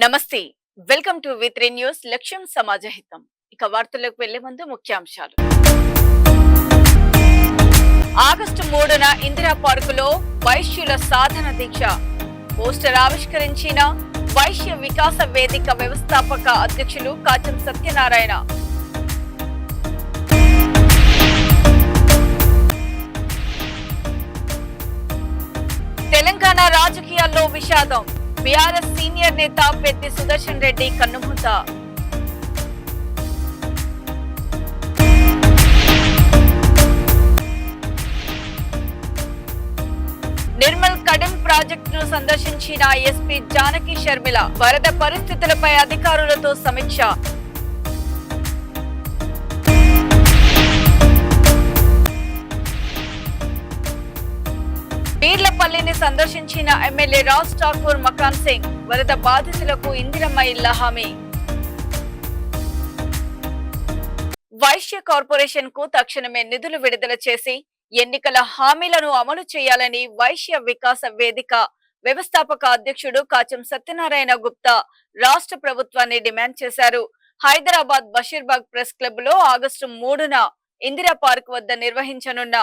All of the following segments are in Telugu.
నమస్తే. వెల్కమ్ టు వి3 న్యూస్. లక్ష్యం సమాజహితం. ఇక వార్తల్లోకి వెళ్లే ముందు ముఖ్యాంశాలు. ఆగస్టు 3న ఇందిరా పార్కులో వైశ్యుల సాధన దీక్ష. పోస్టర్ ఆవిష్కరించిన వైశ్య వికాస వేదిక వ్యవస్థాపక అధ్యక్షులు కాచం సత్యనారాయణ. తెలంగాణ రాజకీయాల్లో విషాదం. బీఆర్ఎస్ సీనియర్ నేత పెద్ది సుదర్శన్ రెడ్డి కన్నుమూత. నిర్మల్ కడెం ప్రాజెక్టును సందర్శించిన ఎస్పీ జానకి షర్మిల. వరద పరిస్థితులపై అధికారులతో సమీక్ష. పీర్లపల్లిని సందర్శించిన ఎమ్మెల్యే రాజ్ ఠాకూర్ మకాన్ సింగ్. వరద బాధితులకు ఇందిరమ్మ ఇళ్ల హామీ. వైశ్య కార్పొరేషన్ కు తక్షణమే నిధులు విడుదల చేసి ఎన్నికల హామీలను అమలు చేయాలని వైశ్య వికాస వేదిక వ్యవస్థాపక అధ్యక్షుడు కాచం సత్యనారాయణ గుప్తా రాష్ట్ర ప్రభుత్వాన్ని డిమాండ్ చేశారు. హైదరాబాద్ బషీర్బాగ్ ప్రెస్ క్లబ్ లో ఆగస్టు 3న ఇందిరా పార్క్ వద్ద నిర్వహించనున్న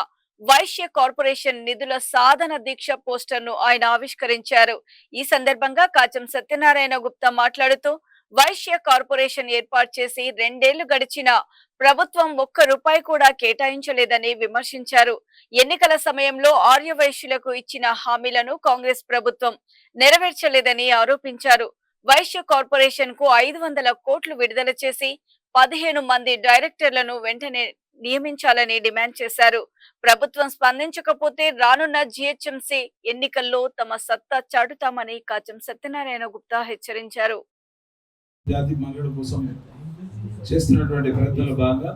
వైశ్య కార్పొరేషన్ నిధుల సాధన దీక్ష పోస్టర్ ను ఆయన ఆవిష్కరించారు. ఈ సందర్భంగా కాచం సత్యనారాయణ గుప్తా మాట్లాడుతూ వైశ్య కార్పొరేషన్ ఏర్పాటు చేసి 2 ఏళ్లు గడిచినా ప్రభుత్వం ₹1 కూడా కేటాయించలేదని విమర్శించారు. ఎన్నికల సమయంలో ఆర్య వైశ్యులకు ఇచ్చిన హామీలను కాంగ్రెస్ ప్రభుత్వం నెరవేర్చలేదని ఆరోపించారు. వైశ్య కార్పొరేషన్ కు 500 కోట్లు విడుదల చేసి 15 మంది డైరెక్టర్లను వెంటనే నియమించాలని డిమాండ్ చేశారు. ప్రభుత్వం స్పందించకపోతే రానున్న జిహెచ్ఎంసీ ఎన్నికల్లో తమ సత్తా చాటుతామని కాచం సత్యనారాయణ గుప్తా హెచ్చరించారు. జాతి మనుగడ కోసం చేస్తున్నటువంటి ప్రయత్నాల్లో భాగంగా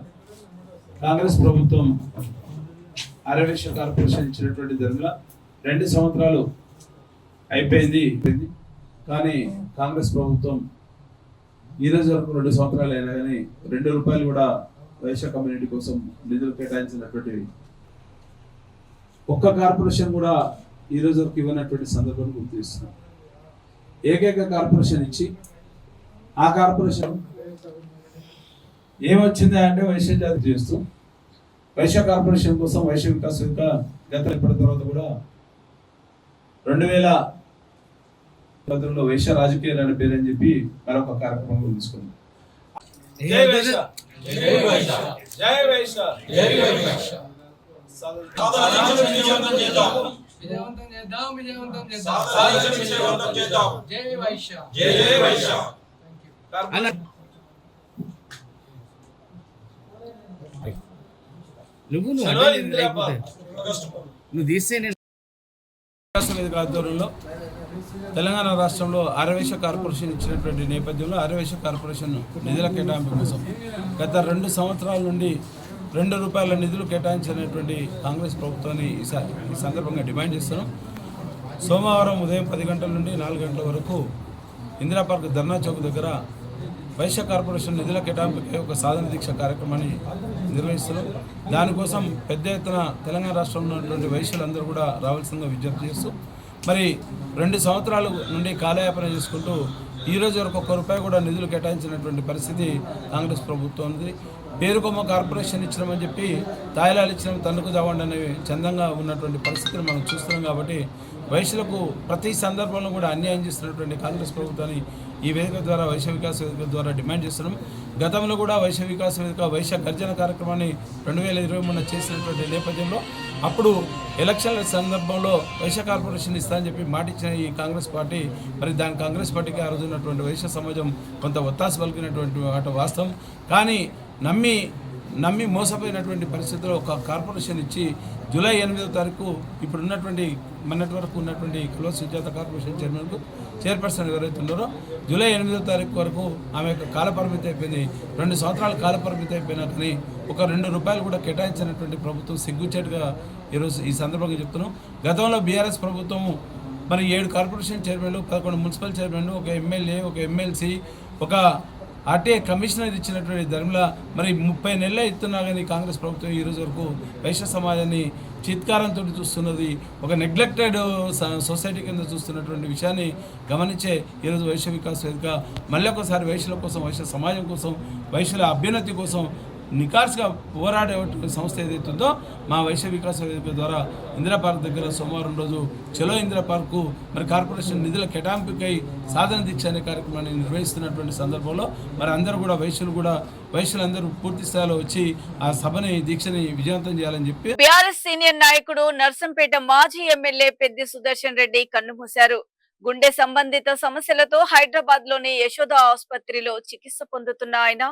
కాంగ్రెస్ ప్రభుత్వం ఆర్యవైశ్య కార్పొరేషన్ ఇచ్చినటువంటి ధరల 2 సంవత్సరాలు అయిపోయింది. కానీ కాంగ్రెస్ ప్రభుత్వం ఈ రోజు వరకు 2 సంవత్సరాలు అయినా కానీ ₹2 కూడా వైశ్య కమ్యూనిటీ కోసం నిధులు కేటాయించినటువంటి ఒక్క కార్పొరేషన్ కూడా ఈ రోజు వరకు ఇవ్వనటువంటి సందర్భాన్ని గుర్తిస్తున్నాం. ఏకైక కార్పొరేషన్ ఇచ్చి ఆ కార్పొరేషన్ ఏమొచ్చింది అంటే వైశ్య జాతి చేస్తూ వైశ్య కార్పొరేషన్ కోసం వైశ్య వికాస్ గత ఇప్పటి తర్వాత కూడా 2010లో వైశ్య రాజకీయాలు అనే పేరు అని చెప్పి మరొక కార్యక్రమం తీసుకున్నాం. ఆధ్వర్యంలో తెలంగాణ రాష్ట్రంలో ఆర్యవైశ్య కార్పొరేషన్ ఇచ్చినటువంటి నేపథ్యంలో ఆర్యవైశ్య కార్పొరేషన్ నిధుల కేటాయింపు కోసం గత 2 సంవత్సరాల నుండి ₹2 నిధులు కేటాయించినటువంటి కాంగ్రెస్ ప్రభుత్వాన్ని ఈ సందర్భంగా డిమాండ్ చేస్తున్నాం. సోమవారం ఉదయం 10 గంటల నుండి 4 గంటల వరకు ఇందిరా పార్క్ ధర్నా చౌక్ దగ్గర వైశ్య కార్పొరేషన్ నిధుల కేటాయింపుకి ఒక సాధన దీక్ష కార్యక్రమాన్ని నిర్వహిస్తున్నాం. దానికోసం పెద్ద ఎత్తున తెలంగాణ రాష్ట్రంలో ఉన్నటువంటి వైశ్యులందరూ కూడా రావాల్సిందిగా విజ్ఞప్తి చేస్తూ మరి 2 సంవత్సరాల నుండి కాలయాపన చేసుకుంటూ ఈ రోజు వరకు ₹1 కూడా నిధులు కేటాయించినటువంటి పరిస్థితి కాంగ్రెస్ ప్రభుత్వం ఉంది. పేరుకొమ్మ కార్పొరేషన్ ఇచ్చినామని చెప్పి తాయిలాలు ఇచ్చినాం తండ్రికి చావండి అనే చందంగా ఉన్నటువంటి పరిస్థితిని మనం చూస్తున్నాం. కాబట్టి వైశ్యులకు ప్రతి సందర్భంలో కూడా అన్యాయం చేస్తున్నటువంటి కాంగ్రెస్ ప్రభుత్వాన్ని ఈ వేదిక ద్వారా వైశ్య వికాస వేదిక ద్వారా డిమాండ్ చేస్తున్నాం. గతంలో కూడా వైశ్య వికాస వేదిక వైశ్య గర్జన కార్యక్రమాన్ని 2023 చేసినటువంటి నేపథ్యంలో అప్పుడు ఎలక్షన్ల సందర్భంలో వైశ్య కార్పొరేషన్ ఇస్తానని చెప్పి మాటిచ్చిన ఈ కాంగ్రెస్ పార్టీ మరి దాని కాంగ్రెస్ పార్టీకి ఆ రోజు ఉన్నటువంటి వైశ్య సమాజం కొంత ఒత్తాస పలికినటువంటి మాట వాస్తవం. కానీ నమ్మి మోసపోయినటువంటి పరిస్థితుల్లో ఒక కార్పొరేషన్ ఇచ్చి జూలై 8వ తారీఖు ఇప్పుడు ఉన్నటువంటి మొన్నటి వరకు ఉన్నటువంటి కుల సుజాత కార్పొరేషన్ చైర్పర్సన్ ఎవరైతే ఉన్నారో జూలై 8వ తారీఖు వరకు ఆమె యొక్క కాలపరిమితి అయిపోయింది. 2 సంవత్సరాల కాలపరిమితి అయిపోయినా కానీ ఒక ₹2 కూడా కేటాయించినటువంటి ప్రభుత్వం సిగ్గుచేటుగా ఈరోజు ఈ సందర్భంగా చెప్తున్నాం. గతంలో బీఆర్ఎస్ ప్రభుత్వము మరి 7 కార్పొరేషన్ చైర్మన్లు, 11 మున్సిపల్ చైర్మన్లు, ఒక ఎమ్మెల్యే, ఒక ఎమ్మెల్సీ, ఒక ఆర్టీఐ కమిషనర్ ఇచ్చినటువంటి ధర్మిల మరి 30 నెలలు ఇస్తున్నా కానీ కాంగ్రెస్ ప్రభుత్వం ఈ రోజు వరకు వైశ్య సమాజాన్ని చిత్కారంతో చూస్తున్నది, ఒక నెగ్లెక్టెడ్ సొసైటీ కింద చూస్తున్నటువంటి విషయాన్ని గమనించే ఈరోజు వైశ్య వికాస్ వేదిక మళ్ళీ ఒకసారి వైశ్యుల కోసం, వైశ్య సమాజం కోసం, వైశ్యుల అభ్యున్నతి కోసం నికార్స్గా పోరాడేటువంటి సంస్థ ఏదైతుందో మా వైశ్య వికాస వేదిక ద్వారా ఇందిరా పార్క్ దగ్గర సోమవారం రోజు చలో ఇందిరా పార్కు మరి కార్పొరేషన్ నిధుల కేటాయింపుకై సాధన దీక్ష అనే కార్యక్రమాన్ని నిర్వహిస్తున్నటువంటి సందర్భంలో మరి అందరూ కూడా వైశ్యులందరూ పూర్తి స్థాయిలో వచ్చి ఆ సభని దీక్షని విజయవంతం చేయాలని చెప్పి బీఆర్ఎస్ సీనియర్ నాయకుడు నర్సంపేట మాజీ ఎమ్మెల్యే పెద్ది సుదర్శన్ రెడ్డి కన్నుమూశారు. గుండె సంబంధిత సమస్యలతో హైదరాబాద్ లోని యశోద ఆసుపత్రిలో చికిత్స పొందుతున్న ఆయన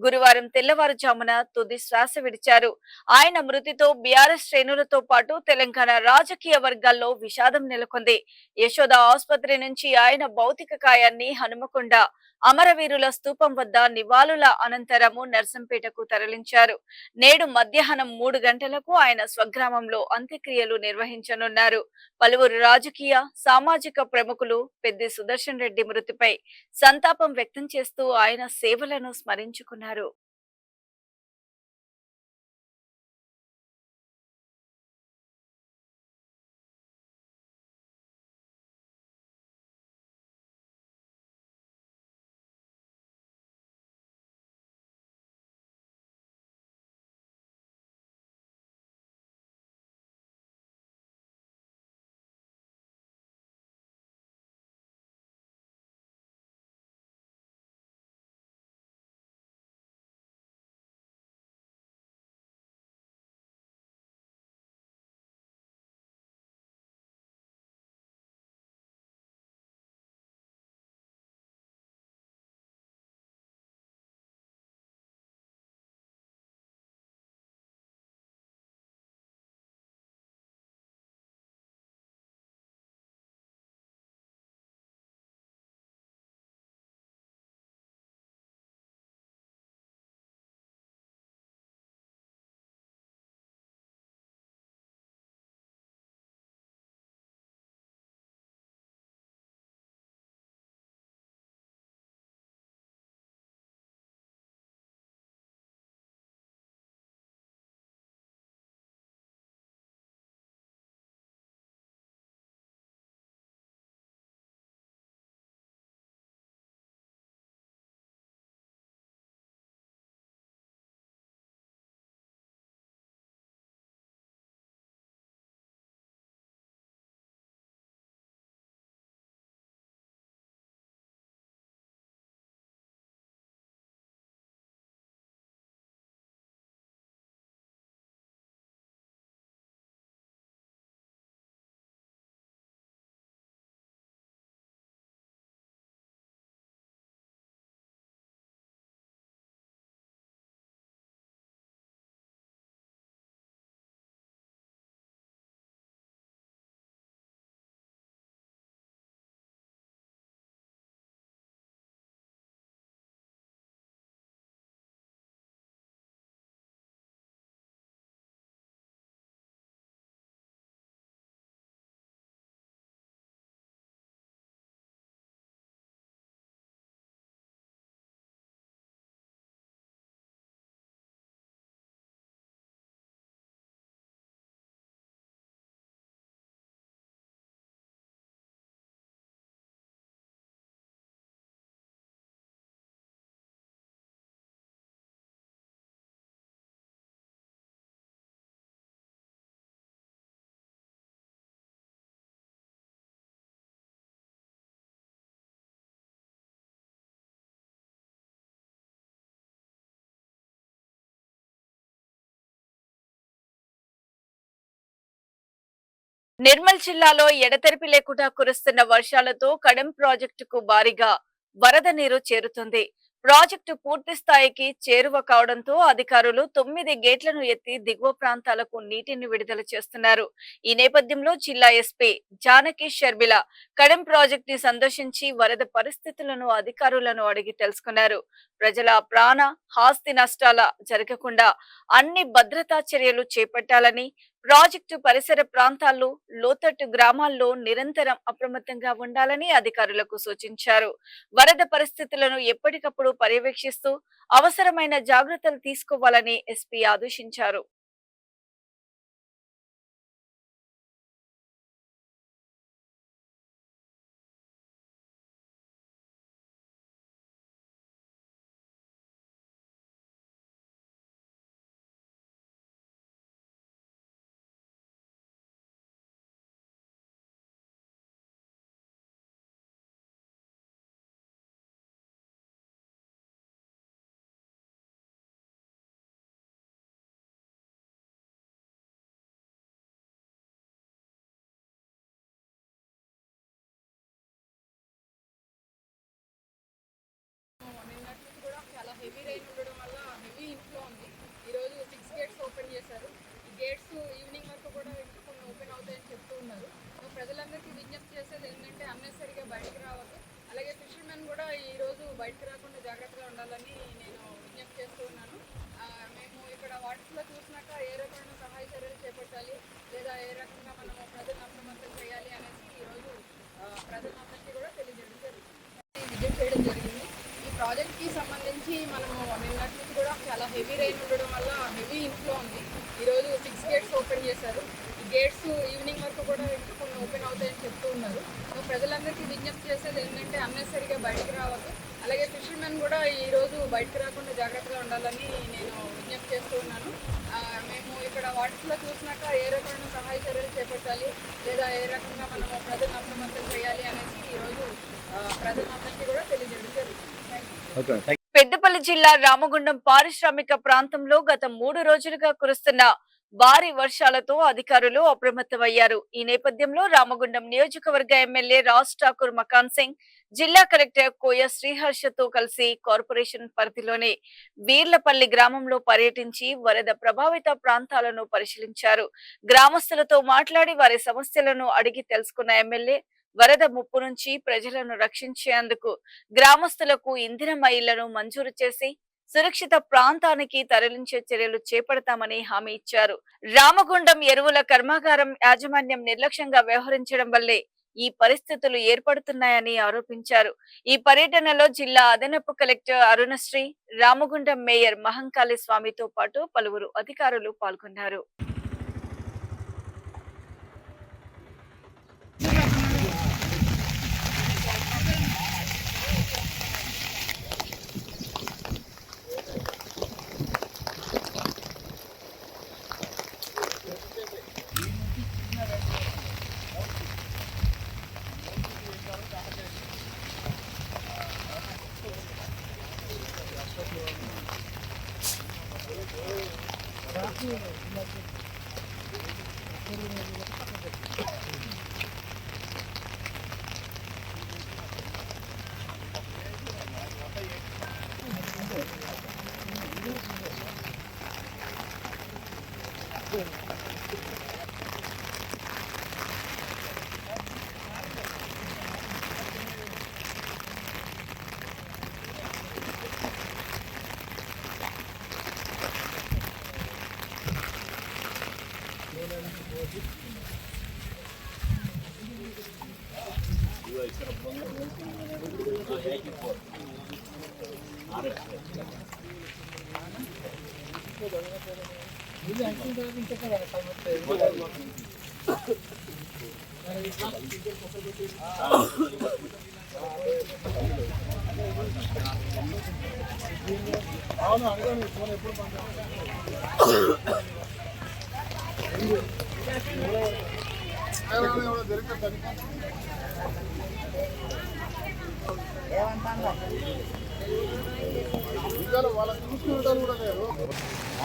గురువారం తెల్లవారుజామున తుది శ్వాస విడిచారు. ఆయన మృతితో బీఆర్ఎస్ శ్రేణులతో పాటు తెలంగాణ రాజకీయ వర్గాల్లో విషాదం నెలకొంది. యశోద ఆసుపత్రి నుంచి ఆయన భౌతిక కాయాన్ని హనుమకొండ అమరవీరుల స్తూపం వద్ద నివాళుల అనంతరము నర్సంపేటకు తరలించారు. నేడు మధ్యాహ్నం 3 గంటలకు ఆయన స్వగ్రామంలో అంత్యక్రియలు నిర్వహించనున్నారు. పలువురు రాజకీయ, సామాజిక ప్రముఖులు పెద్ది సుదర్శన్ రెడ్డి మృతిపై సంతాపం వ్యక్తం చేస్తూ ఆయన సేవలను స్మరించుకున్నారు. నిర్మల్ జిల్లాలో ఎడతెరిపి లేకుండా కురుస్తున్న వర్షాలతో కడెం ప్రాజెక్టుకు భారీగా వరద నీరు చేరుతుంది. ప్రాజెక్టు పూర్తి స్థాయికి చేరువ కావడంతో అధికారులు 9 గేట్లను ఎత్తి దిగువ ప్రాంతాలకు నీటిని విడుదల చేస్తున్నారు. ఈ నేపథ్యంలో జిల్లా ఎస్పీ జానకి షర్మిల కడెం ప్రాజెక్ట్ ని సందర్శించి వరద పరిస్థితులను అధికారులను అడిగి తెలుసుకున్నారు. ప్రజల ప్రాణ, ఆస్తి నష్టాల జరగకుండా అన్ని భద్రతా చర్యలు చేపట్టాలని, ప్రాజెక్టు పరిసర ప్రాంతాల్లో లోతట్టు గ్రామాల్లో నిరంతరం అప్రమత్తంగా ఉండాలని అధికారులకు సూచించారు. వరద పరిస్థితులను ఎప్పటికప్పుడు పర్యవేక్షిస్తూ అవసరమైన జాగ్రత్తలు తీసుకోవాలని ఎస్పీ ఆదేశించారు. నిన్నటి నుంచి కూడా చాలా హెవీ రైన్ ఉండడం వల్ల హెవీ ఇన్ఫ్లో ఉంది. ఈరోజు 6 గేట్స్ ఓపెన్ చేశారు. ఈ గేట్స్ ఈవినింగ్ వరకు కూడా కొన్ని ఓపెన్ అవుతాయని చెప్తూ ఉన్నారు. ప్రజలందరికీ విజ్ఞప్తి చేసేది ఏంటంటే అన్నెసరిగా బయటకు రావద్దు. అలాగే ఫిషర్మెన్ కూడా ఈరోజు బయటకు రాకుండా జాగ్రత్తగా ఉండాలని నేను విజ్ఞప్తి చేస్తూ ఉన్నాను. మేము ఇక్కడ వాటర్స్లో చూసినాక ఏ రకమైన సహాయ చర్యలు చేపట్టాలి లేదా ఏ రకంగా మనము ప్రజలను అప్రమత్తం చేయాలి అనేసి ఈరోజు ప్రజలందరికీ కూడా తెలియజేయడం జరిగింది, విజిట్ చేయడం జరిగింది. ప్రాజెక్ట్కి సంబంధించి మనము నిన్నటి నుంచి కూడా చాలా హెవీ రైన్ ఉండడం వల్ల హెవీ ఇన్ఫ్లో ఉంది. ఈరోజు 6 గేట్స్ ఓపెన్ చేశారు. ఈ గేట్స్ ఈవినింగ్ వరకు కూడా కొన్ని ఓపెన్ అవుతాయని చెప్తూ ఉన్నారు. ప్రజలందరికీ విజ్ఞప్తి చేసేది ఏంటంటే అన్నెసరిగా బయటకు రావద్దు. అలాగే ఫిషర్మెన్ కూడా ఈరోజు బయటకు రాకుండా జాగ్రత్తగా ఉండాలని నేను విజ్ఞప్తి చేస్తూ ఉన్నాను. మేము ఇక్కడ వాటర్స్లో చూసినాక ఏ రకమైన సహాయ చర్యలు చేపట్టాలి లేదా ఏ రకంగా మనము ప్రజలను అప్రమత్తం చేయాలి అనేసి ఈరోజు ప్రజలందరికీ కూడా తెలియజేయడం జరిగింది. పెద్దపల్లి జిల్లా రామగుండం పారిశ్రామిక ప్రాంతంలో గత 3 రోజులుగా కురుస్తున్న భారీ వర్షాలతో అధికారులు అప్రమత్తమయ్యారు. ఈ నేపథ్యంలో రామగుండం నియోజకవర్గ ఎమ్మెల్యే రాజ్ ఠాకూర్ మకాన్ సింగ్ జిల్లా కలెక్టర్ కోయ శ్రీహర్షతో కలిసి కార్పొరేషన్ పరిధిలోని వీర్లపల్లి గ్రామంలో పర్యటించి వరద ప్రభావిత ప్రాంతాలను పరిశీలించారు. గ్రామస్తులతో మాట్లాడి వారి సమస్యలను అడిగి తెలుసుకున్న ఎమ్మెల్యే వరద ముప్పు నుంచి ప్రజలను రక్షించేందుకు గ్రామస్తులకు ఇందిరమ్మ ఇళ్లను మంజూరు చేసి సురక్షిత ప్రాంతానికి తరలించే చర్యలు చేపడతామని హామీ ఇచ్చారు. రామగుండం ఎరువుల కర్మాగారం యాజమాన్యం నిర్లక్ష్యంగా వ్యవహరించడం వల్లే ఈ పరిస్థితులు ఏర్పడుతున్నాయని ఆరోపించారు. ఈ పర్యటనలో జిల్లా అదనపు కలెక్టర్ అరుణశ్రీ, రామగుండం మేయర్ మహంకాళి స్వామితో పాటు పలువురు అధికారులు పాల్గొన్నారు.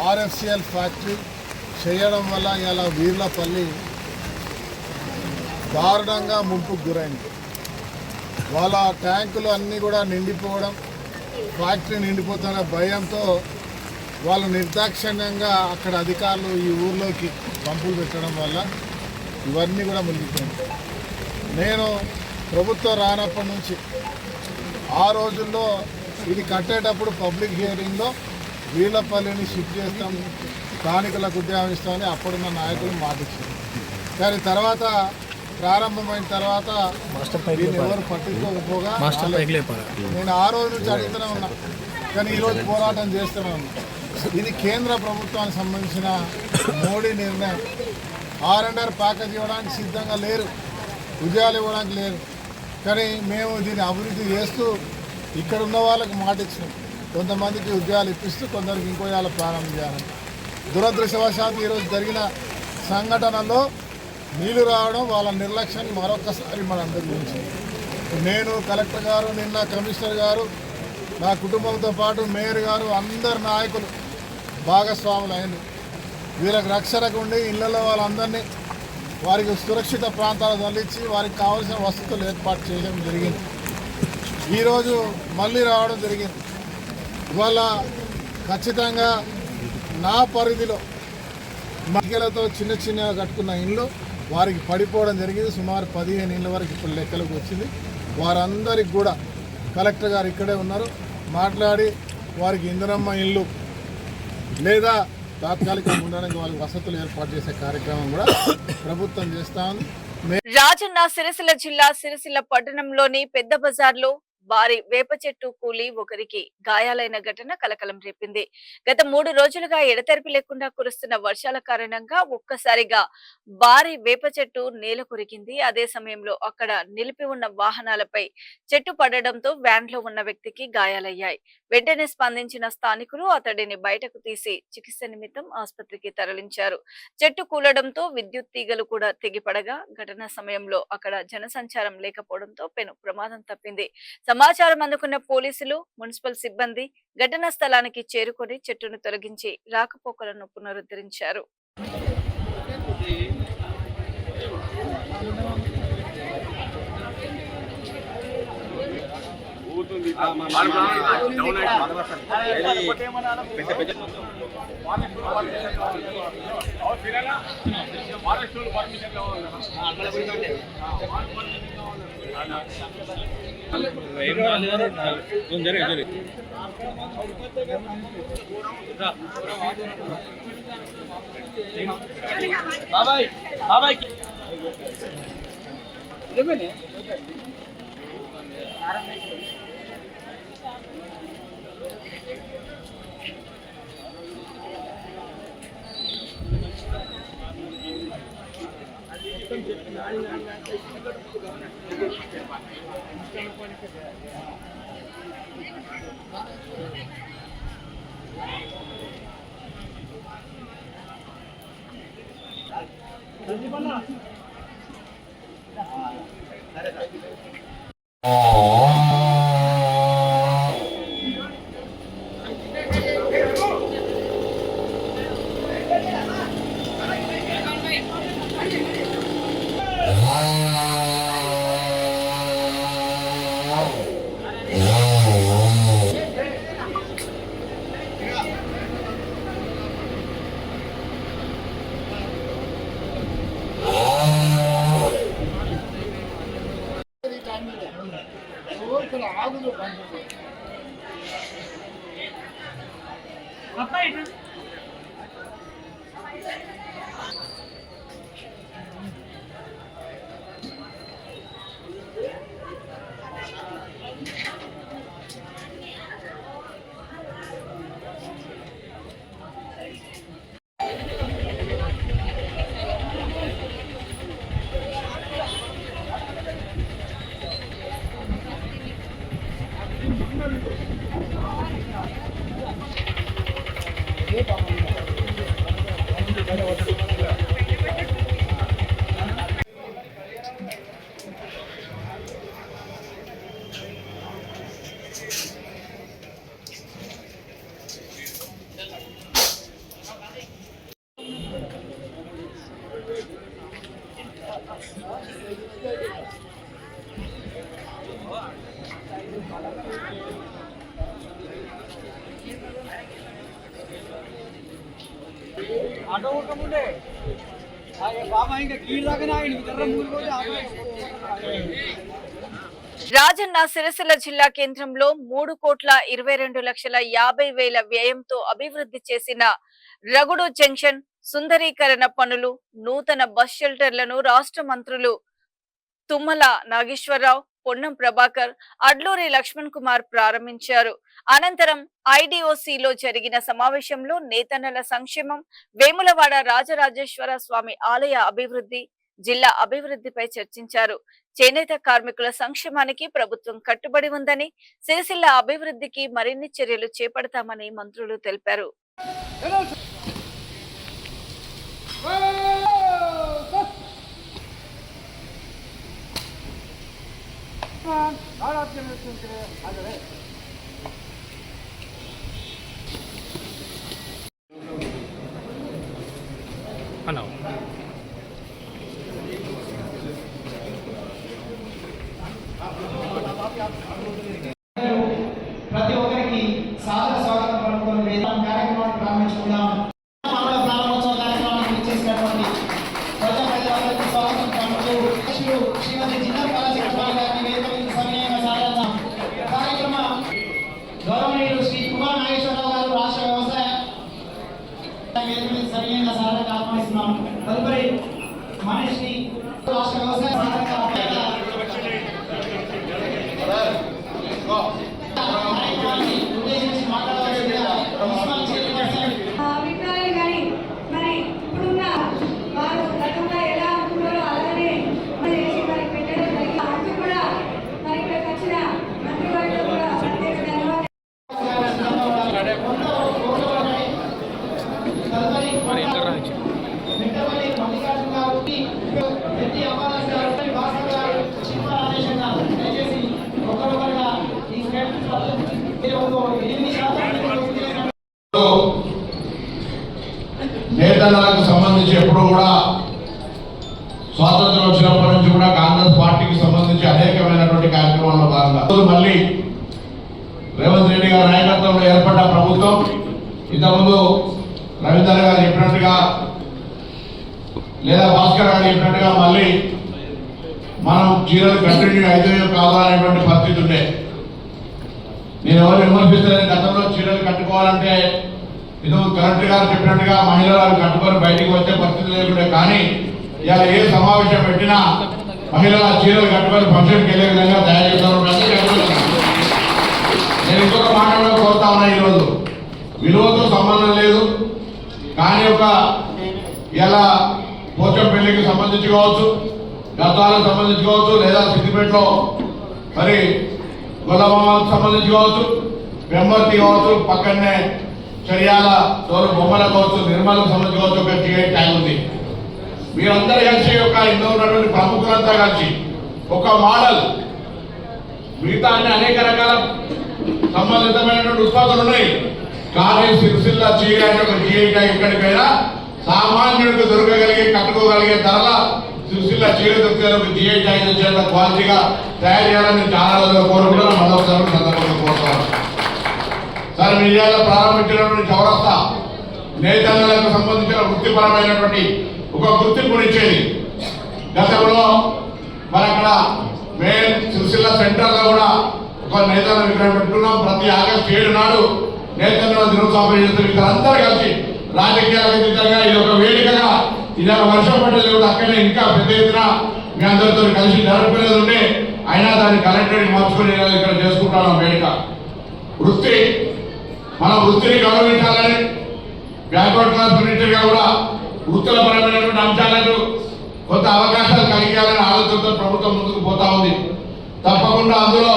ఆర్ఎఫ్సిఎల్ ఫ్యాక్టరీ చేయడం వల్ల ఇలా వీర్లపల్లి దారుణంగా ముంపుకు గురైంది. వాళ్ళ ట్యాంకులు అన్నీ కూడా నిండిపోవడం, ఫ్యాక్టరీ నిండిపోతున్న భయంతో వాళ్ళు నిర్దాక్షిణ్యంగా అక్కడ అధికారులు ఈ ఊర్లోకి పంపులు పెట్టడం వల్ల ఇవన్నీ కూడా మునిగిపోయింది. నేను ప్రభుత్వం రానప్పటి నుంచి ఆ రోజుల్లో ఇది కట్టేటప్పుడు పబ్లిక్ హియరింగ్లో వీర్లపల్లిని షిఫ్ట్ చేస్తాం, స్థానికులకు ఉద్యోగం ఇస్తామని అప్పుడున్న నాయకులు మాటిచ్చారు. కానీ తర్వాత ప్రారంభమైన తర్వాత దీన్ని ఎవరు పట్టించుకోకపోగా నేను ఆ రోజు నుంచి అడుగుతూనే ఉన్నా, కానీ ఈరోజు పోరాటం చేస్తూనే ఉన్నా. ఇది కేంద్ర ప్రభుత్వానికి సంబంధించిన మోడీ నిర్ణయం. R&R ప్యాకేజ్ ఇవ్వడానికి సిద్ధంగా లేరు, ఉద్యోగాలు ఇవ్వడానికి లేరు. కానీ మేము దీన్ని అభివృద్ధి చేస్తూ ఇక్కడ ఉన్న వాళ్ళకి మాట ఇచ్చినాం, కొంతమందికి ఉద్యోగాలు ఇప్పిస్తూ కొందరికి ఇంకో ఉద్యోగాలు ప్రారంభం చేయాలని. దురదృష్టవశాత్తు ఈరోజు జరిగిన సంఘటనలో నీళ్లు రావడం వాళ్ళ నిర్లక్ష్యాన్ని మరొకసారి మనందరి గురించి నేను కలెక్టర్ గారు, నిన్న కమిషనర్ గారు, నా కుటుంబంతో పాటు మేయర్ గారు, అందరు నాయకులు భాగస్వాములు అయింది. వీళ్ళకి రక్షణకు ఉండి ఇళ్లలో వాళ్ళందరినీ వారికి సురక్షిత ప్రాంతాలు తరలించి వారికి కావాల్సిన వసతులు ఏర్పాటు చేయడం జరిగింది. ఈరోజు మళ్ళీ రావడం జరిగింది. ఇవాళ ఖచ్చితంగా నా పరిధిలో మహిళలతో చిన్న చిన్నగా కట్టుకున్న ఇండ్లు వారికి పడిపోవడం జరిగింది. సుమారు 15 ఇండ్ల వరకు ఇప్పుడు లెక్కలకు వచ్చింది. వారందరికి కూడా కలెక్టర్ గారు ఇక్కడే ఉన్నారు, మాట్లాడి వారికి ఇందిరమ్మ ఇల్లు లేదా తాత్కాలికంగా ఉండడానికి వాళ్ళకి వసతులు ఏర్పాటు చేసే కార్యక్రమం కూడా ప్రభుత్వం చేస్తా ఉంది. రాజన్న సిరిసిల్ల జిల్లా సిరిసిల్ల పట్టణంలోని పెద్ద బజార్లో భారీ వేప చెట్టు కూలి ఒకరికి గాయాలైన ఘటన కలకలం రేపింది. గత 3 రోజులుగా ఎడతెరిపి లేకుండా కురుస్తున్న వర్షాల కారణంగా ఒక్కసారిగా భారీ వేప చెట్టు నేల కొరికింది. అదే సమయంలో అక్కడ నిలిపి ఉన్న వాహనాలపై చెట్టు పడడంతో వ్యాన్ లో ఉన్న వ్యక్తికి గాయాలయ్యాయి. వెంటనే స్పందించిన స్థానికులు అతడిని బయటకు తీసి చికిత్స నిమిత్తం ఆసుపత్రికి తరలించారు. చెట్టు కూలడంతో విద్యుత్ తీగలు కూడా తెగిపడగా ఘటన సమయంలో అక్కడ జనసంచారం లేకపోవడంతో పెను ప్రమాదం తప్పింది. సమాచారం అందుకున్న పోలీసులు, మున్సిపల్ సిబ్బంది ఘటనా స్థలానికి చేరుకొని చెట్టును తొలగించి రాకపోకలను పునరుద్ధరించారు. బాబాయ్ బాబాయ్ ఆటో ఊరుకోముండే బాబా ఇంకా కీడు దాకా ఆయన ఇతర ముందుకు పోతే రాజన్న సిరిసిల్ల జిల్లా కేంద్రంలో 3,22,50,000 వ్యయంతో అభివృద్ధి చేసిన రగుడు జంక్షన్ సుందరీకరణ పనులు, నూతన బస్ షెల్టర్లను రాష్ట్ర మంత్రులు తుమ్మల నాగేశ్వరరావు, పొన్నం ప్రభాకర్, అడ్లూరి లక్ష్మణ్ కుమార్ ప్రారంభించారు. అనంతరం ఐడిఓసిలో జరిగిన సమావేశంలో నేతన్నల సంక్షేమం, వేములవాడ రాజరాజేశ్వర స్వామి ఆలయ అభివృద్ధి, జిల్లా అభివృద్ధిపై చర్చించారు. చేనేత కార్మికుల సంక్షేమానికి ప్రభుత్వం కట్టుబడి ఉందని, సిరిసిల్ల అభివృద్ధికి మరిన్ని చర్యలు చేపడతామని మంత్రులు తెలిపారు. ప్రతి ఒక్కరికి సాదర స్వాగతం పలుకుతున్న వేదిక కార్యక్రమాన్ని ప్రారంభించుకున్నాం. ప్రారంభోత్సవ కార్యక్రమానికి ఇచ్చేసినటువంటి ప్రజలందరికీ స్వాగతం పలుకుతూ శ్రీమతి జిల్లా పాలశేఖర్ గారిని వేదిక సమయంగా సాధారణ కార్యక్రమ గౌరవనీయులు శ్రీ కుమార్ నాగేశ్వరరావు గారు రాష్ట్ర వ్యవసాయ వేదిక సమయంగా సాధారణ ఆహ్వానిస్తున్నాం. తదుపరి మనిషి రాష్ట్ర వ్యవసాయ అభిప్రాయాలు కానీ మరి ఇప్పుడున్న వారు గతంలో ఎలా అనుకున్నారో అలానే చేసి మరి పెట్టడం జరిగింది. అంటూ కూడా మరి ఇక్కడికి వచ్చిన మంత్రివర్గం కూడా ప్రత్యేక ధన్యవాదాలు. నేతలకు సంబంధించి ఎప్పుడు కూడా స్వాతంత్రం వచ్చినప్పటి నుంచి కూడా కాంగ్రెస్ పార్టీకి సంబంధించి అనేకమైనటువంటి కార్యక్రమాల్లో భాగంగా మళ్ళీ రేవంత్ రెడ్డి గారి నాయకత్వంలో ఏర్పడ్డ ప్రభుత్వం ఇంతకుముందు రవీంద్ర గారు చెప్పినట్టుగా లేదా భాస్కర్ గారు చెప్పినట్టుగా మళ్ళీ మనం చీరలు కంటిన్యూ అయితే కావాలనేటువంటి పరిస్థితి ఉండే. నేను ఎవరు విమర్శిస్తారని గతంలో చీరలు కట్టుకోవాలంటే ఇది కలెక్టర్ గారు చెప్పినట్టుగా మహిళలు కట్టుకొని బయటికి వచ్చే పరిస్థితి లేకుండే. కానీ ఇవాళ ఏ సమావేశం పెట్టినా మహిళల చీరలు కట్టుకొని ఫంక్షన్కి వెళ్ళే విధంగా తయారు చేస్తారు. నేను ఇంకొక మాట కూడా కోరుతా ఉన్నా, ఈరోజు విలువతో సంబంధం లేదు కానీ ఒక ఇలా పోచంపల్లికి సంబంధించి కావచ్చు, గద్వాలకు సంబంధించి కావచ్చు, లేదా సిద్దిపేటలో మరి గొల్లమామకు సంబంధించి కావచ్చు, వెంబర్తి కావచ్చు, పక్కనే చర్యాల తోలు బొమ్మల కావచ్చు, నిర్మలకు సంబంధించి కావచ్చు, ఒక టికెట్ ట్యాగ్ ఉంది. మీరందరూ కలిసి ఒక ఇందులో ఉన్నటువంటి ప్రముఖులంతా కలిసి ఒక మోడల్, మిగతా అన్ని అనేక రకాల సంబంధితమైనటువంటి ఉత్పత్తులు ఉన్నాయి కానీ సిరిసిల్ల చీర అనే ఒక జిఐ ట్యాగ్ ఎక్కడికైనా సామాన్యుడికి దొరకగలిగే కట్టుకోగలిగే ధరల సిరిసిల్ల చీర దొరికే ఒక జిఐ ట్యాగ్ వచ్చేంత క్వాలిటీగా తయారు చేయాలని చాలా కోరుకుంటున్నాను. మరొకసారి సందర్భంగా కోరుతాను. సార్ మీడియాలో ప్రారంభించినటువంటి చౌరస్తా నేతన్నలకు సంబంధించిన వృత్తిపరమైనటువంటి ఒక గుర్తింపునిచ్చేది. గతంలో మరి అక్కడ మెయిన్ సిరిసిల్ల సెంటర్లో కూడా ఒక నేతన్న విగ్రహం పెట్టుకున్నాం. ప్రతి ఆగస్టు 7 నాడు నేతన్న దినోత్సవం చేస్తారు. ఇక్కడ అందరూ కలిసి రాజకీయాలకు అతీతంగా ఇది ఒక వేదికగా ఇది వర్షం పట్టేది కూడా అక్కడే ఇంకా పెద్ద ఎత్తున మీ అందరితో కలిసి జరుపుకునేది ఉంటే అయినా దాన్ని కలెక్టరేట్ మార్చుకుని ఇక్కడ చేసుకుంటాను. వేదిక వృత్తి మన వృత్తిని గౌరవించాలని బ్యాక్వర్డ్ క్లాస్ మినిస్టర్గా కూడా వృత్తుల పరమైనటువంటి అంశాలకు కొంత అవకాశాలు కలిగాలని ఆలోచనతో ప్రభుత్వం ముందుకు పోతా ఉంది. తప్పకుండా అందులో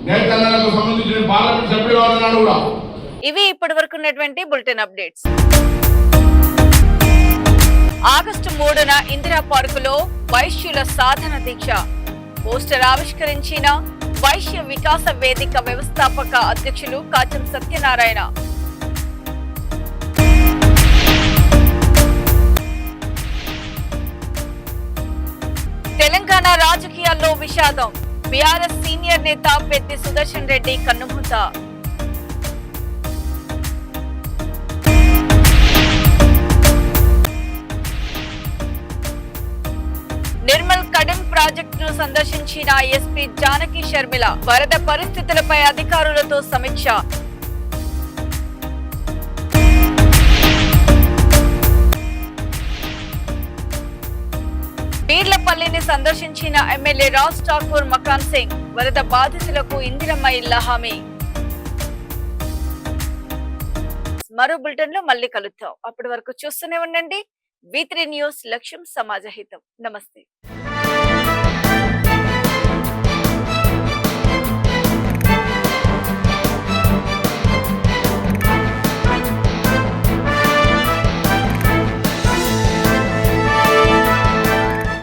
నేతన్నలకు సంబంధించిన పార్లమెంట్ సభ్యులు ఉన్నాడు కూడా. ఇవి ఇప్పటి వరకు ఉన్నటువంటి బులెటిన్ అప్డేట్స్. ఆగస్టు 3న ఇందిరా పార్కులో వైశ్యుల సాధన దీక్ష పోస్టర్ ఆవిష్కరించిన వైశ్య వికాస వేదిక వ్యవస్థాపక అధ్యక్షులు కాచం సత్యనారాయణ. తెలంగాణ రాజకీయాల్లో విషాదం, బీఆర్ఎస్ సీనియర్ నేత పెద్ది సుదర్శన్ రెడ్డి కన్నుమూత. నిర్మల్ కడెం ప్రాజెక్టును సందర్శించిన ఎస్పీ జానకి షర్మిల వరద పరిస్థితులపై అధికారులతో సమీక్ష. పీర్లపల్లిని సందర్శించిన ఎమ్మెల్యే రాజ్ ఠాకూర్ మకాన్ సింగ్ వరద బాధితులకు ఇందిరమ్మ ఇళ్ల హామీ. మరో బులెటిన్ లో మళ్ళీ కలుద్దాం. అప్పటి వరకు చూస్తూనే ఉండండి V3 న్యూస్, లక్ష్యం సమాజ హితం. నమస్తే.